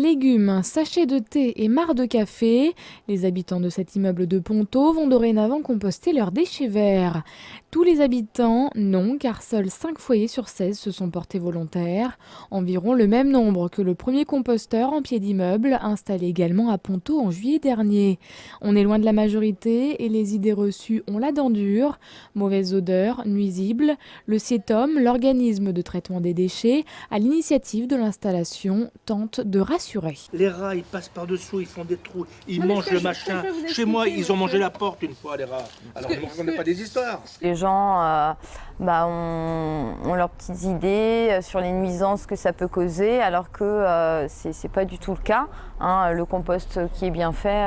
Légumes, sachets de thé et marcs de café, les habitants de cet immeuble de Ponto vont dorénavant composter leurs déchets verts. Tous les habitants, non, car seuls 5 foyers sur 16 se sont portés volontaires, environ le même nombre que le premier composteur en pied d'immeuble installé également à Ponto en juillet dernier. On est loin de la majorité et les idées reçues ont la dent dure. Mauvaise odeur, nuisible, le CIETOM, l'organisme de traitement des déchets, à l'initiative de l'installation, tente de rassurer. Les rats, ils passent par-dessous, ils font des trous, ils mangent le machin. Chez moi, ils ont mangé la porte une fois, les rats. Alors, ne me racontez pas des histoires. Les gens ont leurs petites idées sur les nuisances que ça peut causer, alors que c'est pas du tout le cas. Le compost qui est bien fait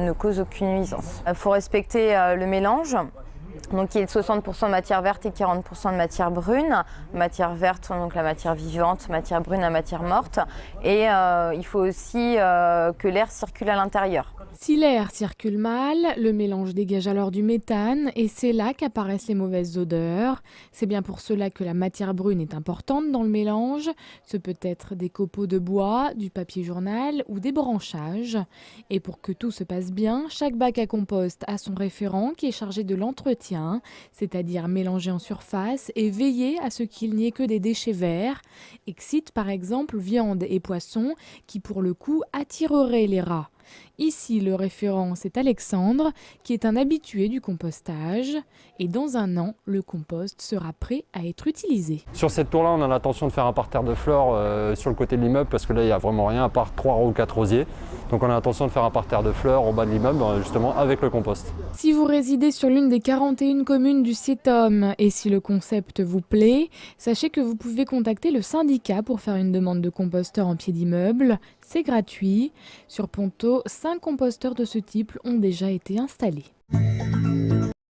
ne cause aucune nuisance. Il faut respecter le mélange. Donc il y a 60% de matière verte et 40% de matière brune. Matière verte, donc la matière vivante, matière brune, la matière morte. Et il faut aussi que l'air circule à l'intérieur. Si l'air circule mal, le mélange dégage alors du méthane et c'est là qu'apparaissent les mauvaises odeurs. C'est bien pour cela que la matière brune est importante dans le mélange. Ce peut être des copeaux de bois, du papier journal ou des branchages. Et pour que tout se passe bien, chaque bac à compost a son référent qui est chargé de l'entretien, c'est-à-dire mélanger en surface et veiller à ce qu'il n'y ait que des déchets verts. Excite par exemple viande et poissons qui pour le coup attireraient les rats. Ici, le référent, c'est Alexandre, qui est un habitué du compostage. Et dans un an, le compost sera prêt à être utilisé. Sur cette tour-là, on a l'intention de faire un parterre de fleurs sur le côté de l'immeuble, parce que là, il n'y a vraiment rien à part 3 ou 4 rosiers. Donc on a l'intention de faire un parterre de fleurs au bas de l'immeuble, justement avec le compost. Si vous résidez sur l'une des 41 communes du CIETOM et si le concept vous plaît, sachez que vous pouvez contacter le syndicat pour faire une demande de composteur en pied d'immeuble. C'est gratuit. Sur Ponto, 5 composteurs de ce type ont déjà été installés.